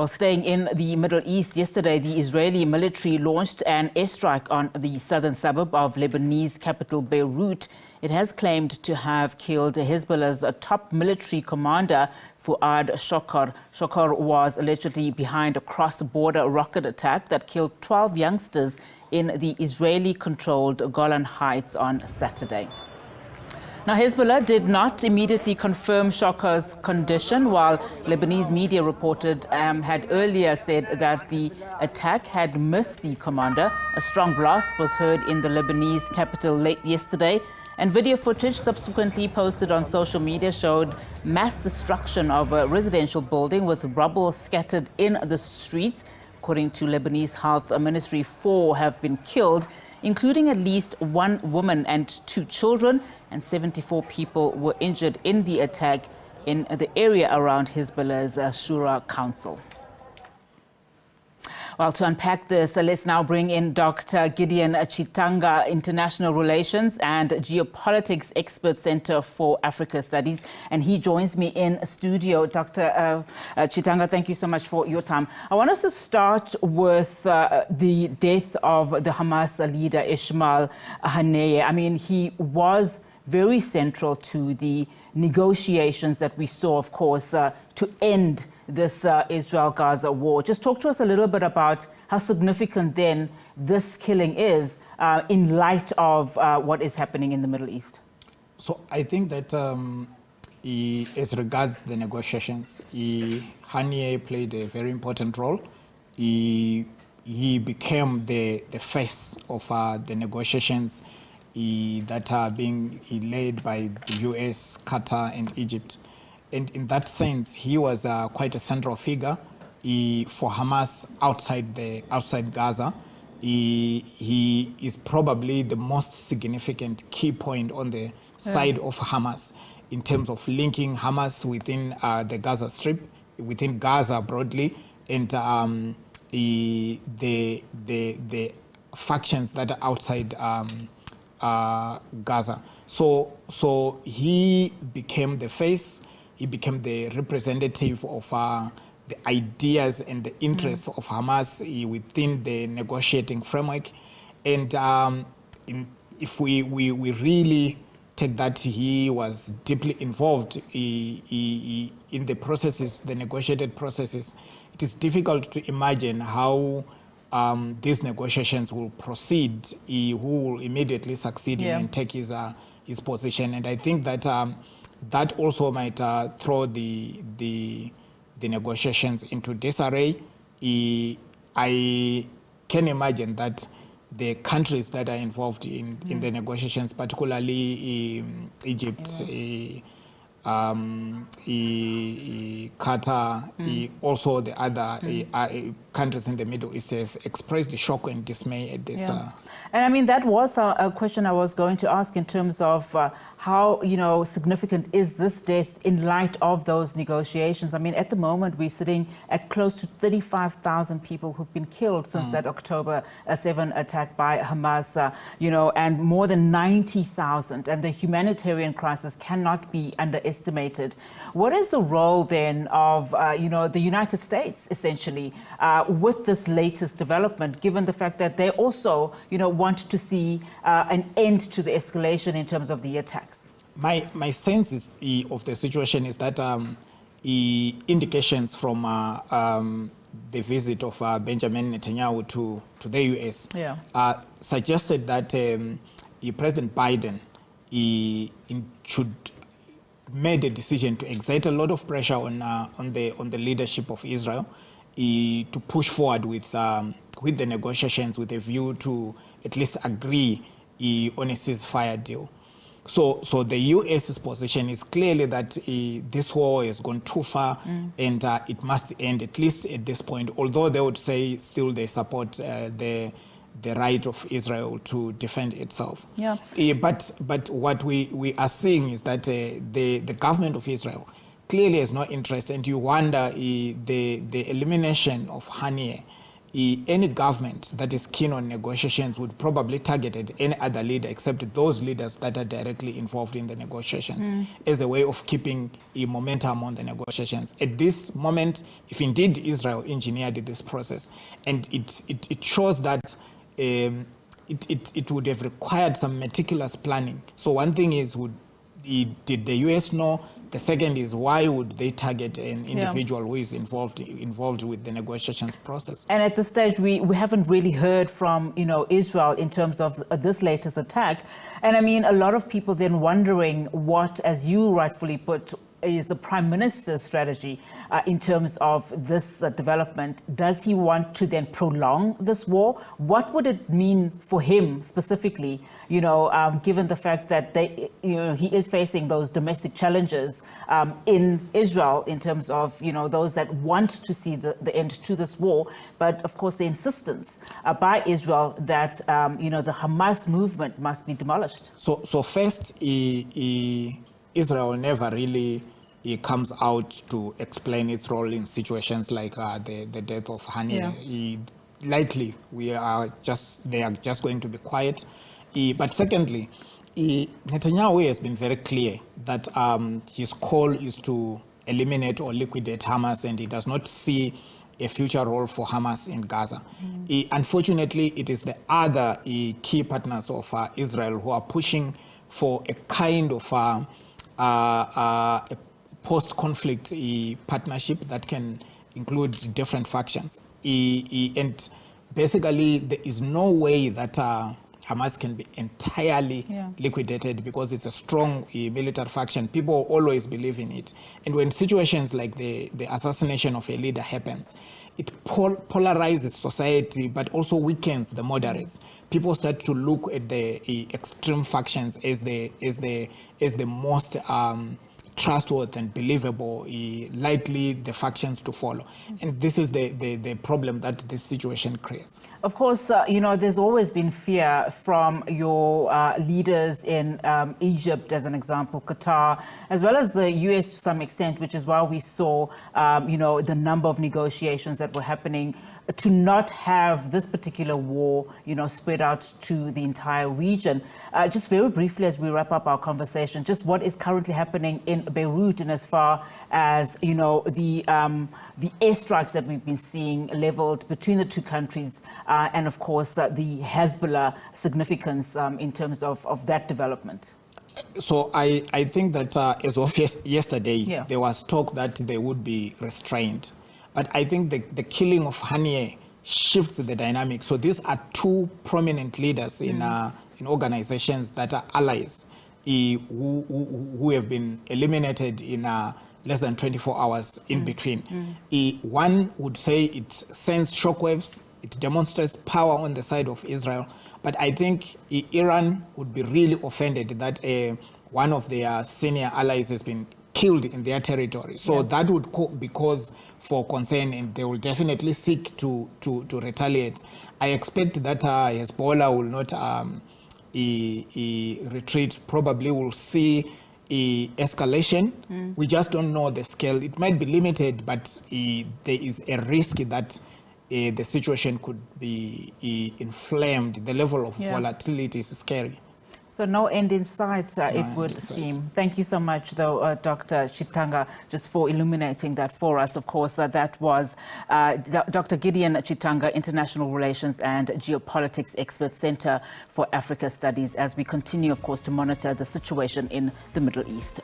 Well, staying in the Middle East, yesterday the Israeli military launched an airstrike on the southern suburb of Lebanese capital Beirut. It has claimed to have killed Hezbollah's top military commander, Fouad Shokor. Shokor was allegedly behind a cross-border rocket attack that killed 12 youngsters in the Israeli-controlled Golan Heights on Saturday. Now, Hezbollah did not immediately confirm Shokor's condition, while Lebanese media reported had earlier said that the attack had missed the commander. A strong blast was heard in the Lebanese capital late yesterday, and video footage subsequently posted on social media showed mass destruction of a residential building with rubble scattered in the streets. According to Lebanese Health Ministry, 4 have been killed, including at least 1 woman and 2 children, and 74 people were injured in the attack in the area around Hezbollah's Shura Council. Well, to unpack this, let's now bring in Dr. Gideon Chitanga, International Relations and Geopolitics Expert Center for Africa Studies, and he joins me in studio. Dr. Chitanga, thank you so much for your time. I want us to start with the death of the Hamas leader, Ismail Haniyeh. I mean, he was very central to the negotiations that we saw, of course, to end this Israel-Gaza war. Just talk to us a little bit about how significant then this killing is in light of what is happening in the Middle East. So I think that as regards the negotiations, Haniyeh played a very important role. He became the face of the negotiations that are being led by the US, Qatar, and Egypt. And in that sense, he was quite a central figure for Hamas outside Gaza. He is probably the most significant key point on the side of Hamas in terms of linking Hamas within the Gaza Strip, within Gaza broadly, and the factions that are outside Gaza. So he became the face. He became the representative of the ideas and the interests of Hamas within the negotiating framework. And if we really take that he was deeply involved in the processes, the negotiated processes, it is difficult to imagine how these negotiations will proceed, who will immediately succeed and take his position. And I think that that also might throw the negotiations into disarray. I can imagine that the countries that are involved in the negotiations, particularly Egypt, Qatar, also the other countries in the Middle East have expressed the shock and dismay at this. And I mean, that was a question I was going to ask in terms of how, significant is this death in light of those negotiations? I mean, at the moment, we're sitting at close to 35,000 people who've been killed since that October 7 attack by Hamas, and more than 90,000. And the humanitarian crisis cannot be underestimated. What is the role then of, the United States, essentially, with this latest development, given the fact that they also, want to see an end to the escalation in terms of the attacks? My sense of the situation is that indications from the visit of Benjamin Netanyahu to the US suggested that President Biden should made a decision to exert a lot of pressure on the leadership of Israel to push forward with the negotiations with a view to at least agree on a ceasefire deal. So the US's position is clearly that this war has gone too far and it must end at least at this point, although they would say still they support the right of Israel to defend itself. But what we are seeing is that the government of Israel clearly has no interest, and you wonder the elimination of Haniyeh any government that is keen on negotiations would probably target at any other leader except those leaders that are directly involved in the negotiations as a way of keeping a momentum on the negotiations. At this moment, if indeed Israel engineered this process, and it shows that it would have required some meticulous planning. So one thing is, did the US know? The second is, why would they target an individual who is involved with the negotiations process? And at this stage, we haven't really heard from, Israel in terms of this latest attack. And I mean, a lot of people then wondering what, as you rightfully put, is the Prime Minister's strategy in terms of this development. Does he want to then prolong this war? What would it mean for him specifically, given the fact that he is facing those domestic challenges in Israel in terms of, those that want to see the end to this war, but of course the insistence by Israel that, the Hamas movement must be demolished? So first, Israel never really comes out to explain its role in situations like the death of Hani. Likely, they are just going to be quiet. But secondly, Netanyahu has been very clear that his call is to eliminate or liquidate Hamas, and he does not see a future role for Hamas in Gaza. Unfortunately, it is the other key partners of Israel who are pushing for a kind of a post-conflict partnership that can include different factions. And basically, there is no way that Hamas can be entirely liquidated because it's a strong military faction. People always believe in it. And when situations like the assassination of a leader happens, it polarizes society, but also weakens the moderates. People start to look at the extreme factions as the most trustworthy and believable, likely the factions to follow. And this is the problem that this situation creates. Of course, there's always been fear from your leaders in Egypt, as an example, Qatar, as well as the US to some extent, which is why we saw, the number of negotiations that were happening to not have this particular war, spread out to the entire region. Just very briefly, as we wrap up our conversation, just what is currently happening in Beirut, and as far as, the airstrikes that we've been seeing leveled between the two countries, and of course, the Hezbollah significance in terms of that development. So I think that as of yesterday, there was talk that they would be restrained. But I think the killing of Haniyeh shifts the dynamic. So these are two prominent leaders in organizations that are allies who have been eliminated in less than 24 hours in between. One would say it sends shockwaves, it demonstrates power on the side of Israel. But I think Iran would be really offended that one of their senior allies has been killed in their territory. So that would be cause for concern, and they will definitely seek to retaliate. I expect that Hezbollah will not retreat. Probably will see escalation. We just don't know the scale. It might be limited, but there is a risk that the situation could be inflamed. The level of volatility is scary. So no end in sight, it would seem. Thank you so much, though, Dr. Chitanga, just for illuminating that for us. Of course, that was Dr. Gideon Chitanga, International Relations and Geopolitics Expert, Center for Africa Studies, as we continue, of course, to monitor the situation in the Middle East.